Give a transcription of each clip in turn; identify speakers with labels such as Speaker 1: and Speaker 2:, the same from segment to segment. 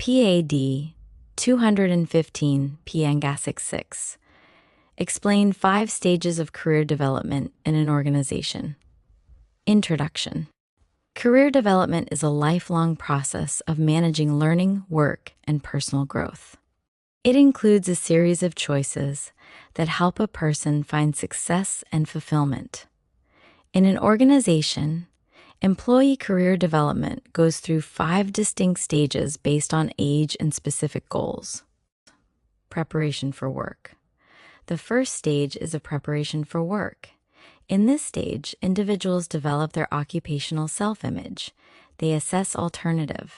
Speaker 1: PAD 215 Pangasic 6. Explain 5 stages of career development in an organization. Introduction. Career development is a lifelong process of managing learning, work, and personal growth. It includes a series of choices that help a person find success and fulfillment. In an organization, employee career development goes through 5 distinct stages based on age and specific goals. Preparation for work. The first stage is a preparation for work. In this stage, individuals develop their occupational self-image. They assess alternative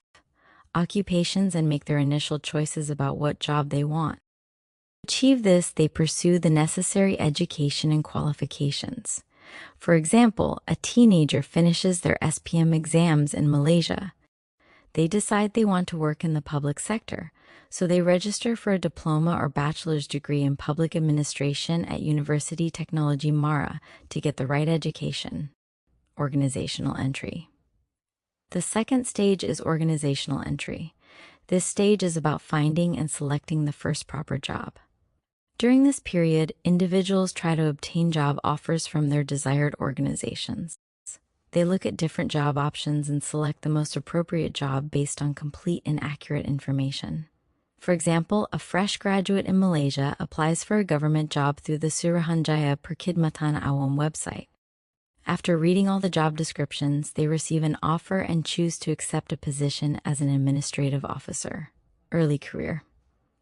Speaker 1: occupations and make their initial choices about what job they want. To achieve this, they pursue the necessary education and qualifications. For example, a teenager finishes their SPM exams in Malaysia. They decide they want to work in the public sector, so they register for a diploma or bachelor's degree in public administration at University Technology Mara to get the right education. Organizational entry. The second stage is organizational entry. This stage is about finding and selecting the first proper job. During this period, individuals try to obtain job offers from their desired organizations. They look at different job options and select the most appropriate job based on complete and accurate information. For example, a fresh graduate in Malaysia applies for a government job through the Suruhanjaya Perkhidmatan Awam website. After reading all the job descriptions, they receive an offer and choose to accept a position as an administrative officer. Early career.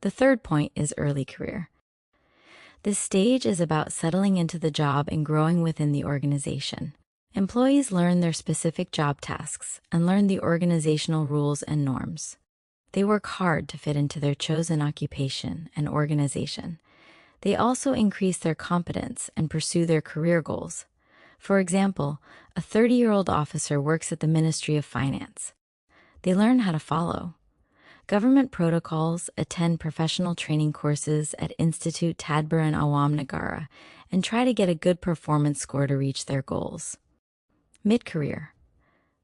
Speaker 1: The third point is early career. This stage is about settling into the job and growing within the organization. Employees learn their specific job tasks and learn the organizational rules and norms. They work hard to fit into their chosen occupation and organization. They also increase their competence and pursue their career goals. For example, a 30-year-old officer works at the Ministry of Finance. They learn how to follow government protocols, attend professional training courses at Institute Tadbiran Awam Negara, and try to get a good performance score to reach their goals. Mid-career.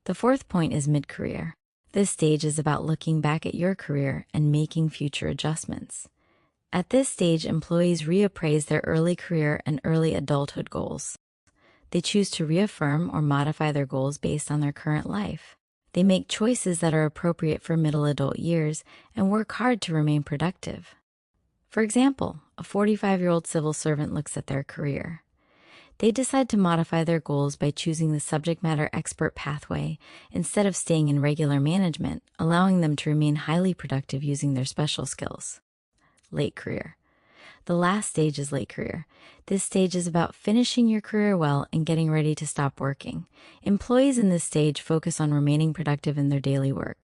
Speaker 1: The fourth point is mid-career. This stage is about looking back at your career and making future adjustments. At this stage, employees reappraise their early career and early adulthood goals. They choose to reaffirm or modify their goals based on their current life. They make choices that are appropriate for middle adult years and work hard to remain productive. For example, a 45-year-old civil servant looks at their career. They decide to modify their goals by choosing the subject matter expert pathway instead of staying in regular management, allowing them to remain highly productive using their special skills. Late career. The last stage is late career. This stage is about finishing your career well and getting ready to stop working. Employees in this stage focus on remaining productive in their daily work.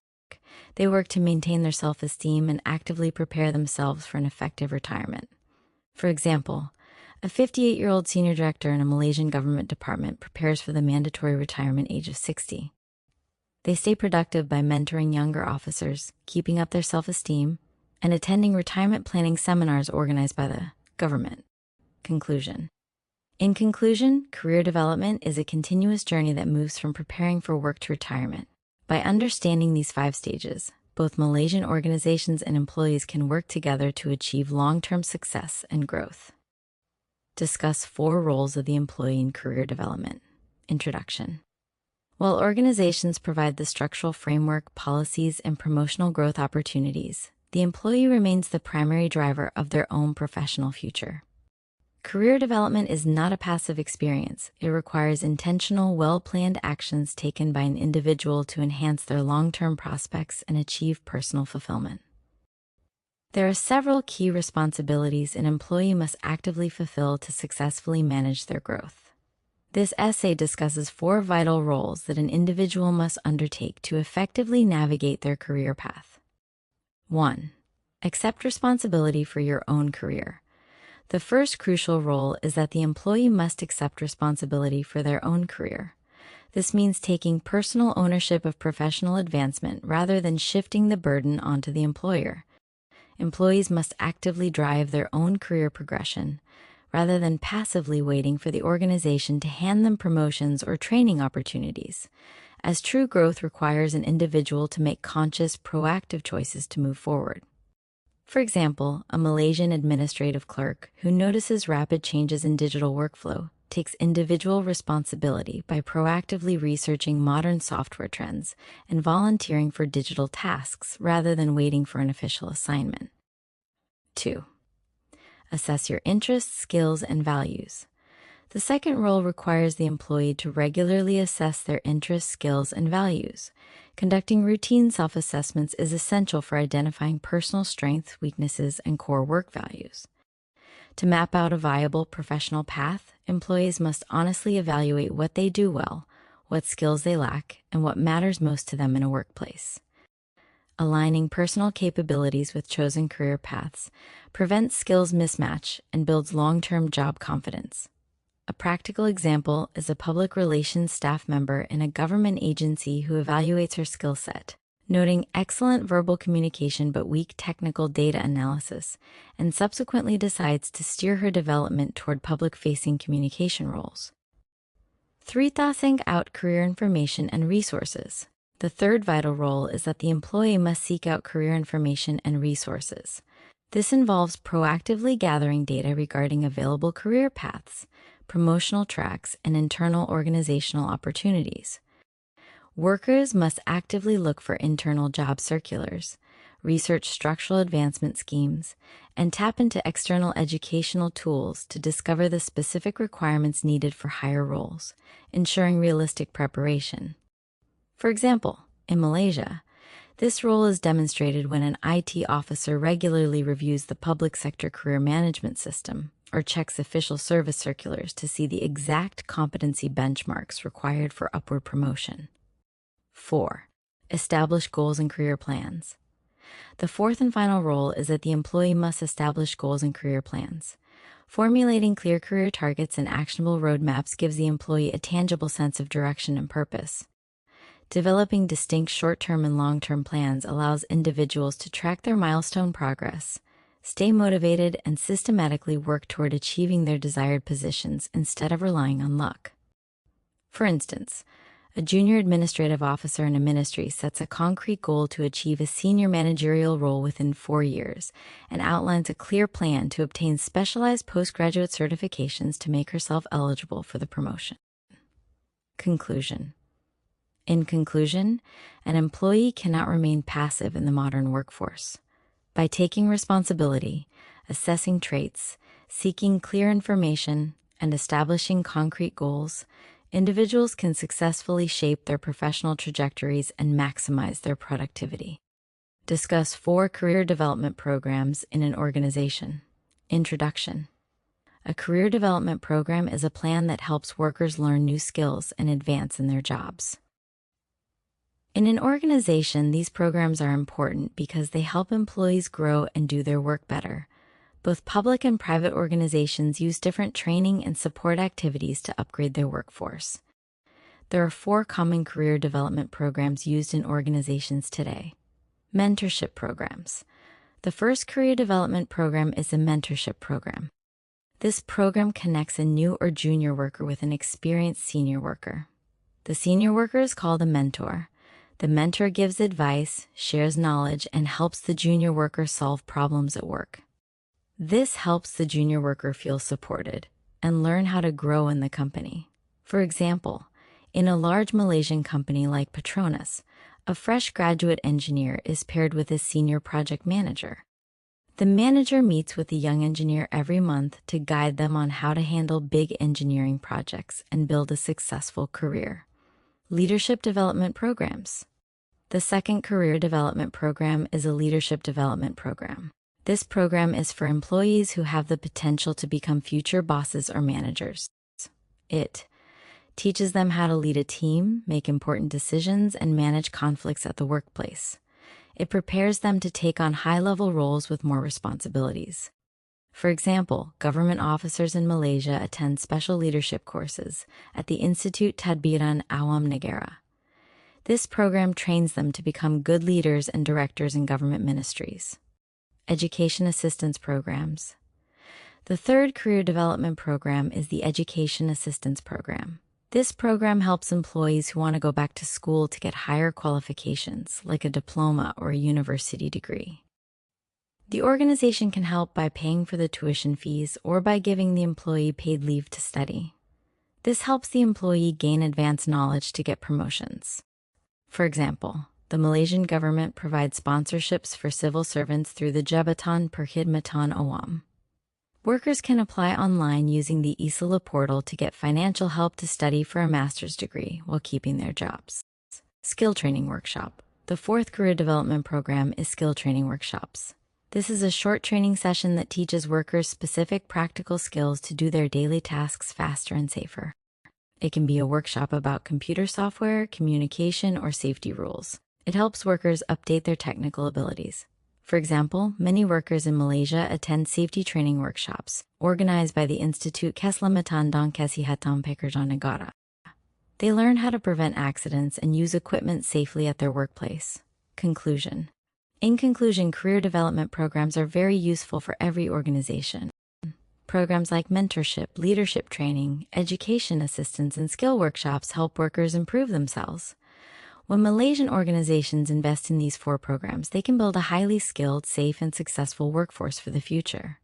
Speaker 1: They work to maintain their self-esteem and actively prepare themselves for an effective retirement. For example, a 58-year-old senior director in a Malaysian government department prepares for the mandatory retirement age of 60. They stay productive by mentoring younger officers, keeping up their self-esteem, and attending retirement planning seminars organized by the government. Conclusion. In conclusion, career development is a continuous journey that moves from preparing for work to retirement. By understanding these 5 stages, both Malaysian organizations and employees can work together to achieve long-term success and growth. Discuss 4 roles of the employee in career development. Introduction. While organizations provide the structural framework, policies, and promotional growth opportunities, the employee remains the primary driver of their own professional future. Career development is not a passive experience. It requires intentional, well-planned actions taken by an individual to enhance their long-term prospects and achieve personal fulfillment. There are several key responsibilities an employee must actively fulfill to successfully manage their growth. This essay discusses 4 vital roles that an individual must undertake to effectively navigate their career path. 1. Accept responsibility for your own career. The first crucial role is that the employee must accept responsibility for their own career. This means taking personal ownership of professional advancement rather than shifting the burden onto the employer. Employees must actively drive their own career progression rather than passively waiting for the organization to hand them promotions or training opportunities. as true growth requires an individual to make conscious, proactive choices to move forward. For example, a Malaysian administrative clerk who notices rapid changes in digital workflow takes individual responsibility by proactively researching modern software trends and volunteering for digital tasks rather than waiting for an official assignment. 2. Assess your interests, skills, and values. The second role requires the employee to regularly assess their interests, skills, and values. Conducting routine self-assessments is essential for identifying personal strengths, weaknesses, and core work values. To map out a viable professional path, employees must honestly evaluate what they do well, what skills they lack, and what matters most to them in a workplace. Aligning personal capabilities with chosen career paths prevents skills mismatch and builds long-term job confidence. A practical example is a public relations staff member in a government agency who evaluates her skill set, noting excellent verbal communication but weak technical data analysis, and subsequently decides to steer her development toward public-facing communication roles. 3. Thoughting out career information and resources. The third vital role is that the employee must seek out career information and resources. This involves proactively gathering data regarding available career paths, promotional tracks, and internal organizational opportunities. Workers must actively look for internal job circulars, research structural advancement schemes, and tap into external educational tools to discover the specific requirements needed for higher roles, ensuring realistic preparation. For example, in Malaysia, this role is demonstrated when an IT officer regularly reviews the public sector career management system or checks official service circulars to see the exact competency benchmarks required for upward promotion. 4. Establish goals and career plans. The fourth and final role is that the employee must establish goals and career plans. Formulating clear career targets and actionable roadmaps gives the employee a tangible sense of direction and purpose. Developing distinct short-term and long-term plans allows individuals to track their milestone progress, stay motivated, and systematically work toward achieving their desired positions instead of relying on luck. For instance, a junior administrative officer in a ministry sets a concrete goal to achieve a senior managerial role within 4 years and outlines a clear plan to obtain specialized postgraduate certifications to make herself eligible for the promotion. Conclusion. In conclusion, an employee cannot remain passive in the modern workforce. By taking responsibility, assessing traits, seeking clear information, and establishing concrete goals, individuals can successfully shape their professional trajectories and maximize their productivity. Discuss 4 career development programs in an organization. Introduction. A career development program is a plan that helps workers learn new skills and advance in their jobs. In an organization, these programs are important because they help employees grow and do their work better. Both public and private organizations use different training and support activities to upgrade their workforce. There are 4 common career development programs used in organizations today. Mentorship programs. The first career development program is a mentorship program. This program connects a new or junior worker with an experienced senior worker. The senior worker is called a mentor. The mentor gives advice, shares knowledge, and helps the junior worker solve problems at work. This helps the junior worker feel supported and learn how to grow in the company. For example, in a large Malaysian company like Petronas, a fresh graduate engineer is paired with a senior project manager. The manager meets with the young engineer every month to guide them on how to handle big engineering projects and build a successful career. Leadership development programs. The second career development program is a leadership development program. This program is for employees who have the potential to become future bosses or managers. It teaches them how to lead a team, make important decisions, and manage conflicts at the workplace. It prepares them to take on high-level roles with more responsibilities. For example, government officers in Malaysia attend special leadership courses at the Institute Tadbiran Awam Negara. This program trains them to become good leaders and directors in government ministries. Education assistance programs. The third career development program is the Education Assistance Program. This program helps employees who want to go back to school to get higher qualifications, like a diploma or a university degree. The organization can help by paying for the tuition fees or by giving the employee paid leave to study. This helps the employee gain advanced knowledge to get promotions. For example, the Malaysian government provides sponsorships for civil servants through the Jabatan Perkhidmatan Awam. Workers can apply online using the eSila portal to get financial help to study for a master's degree while keeping their jobs. Skill Training Workshop. The fourth career development program is Skill Training Workshops. This is a short training session that teaches workers specific practical skills to do their daily tasks faster and safer. It can be a workshop about computer software, communication, or safety rules. It helps workers update their technical abilities. For example, many workers in Malaysia attend safety training workshops, organized by the Institute Keselamatan dan Kesihatan Pekerja Negara. They learn how to prevent accidents and use equipment safely at their workplace. Conclusion. In conclusion, career development programs are very useful for every organization. Programs like mentorship, leadership training, education assistance, and skill workshops help workers improve themselves. When Malaysian organizations invest in these 4 programs, they can build a highly skilled, safe, and successful workforce for the future.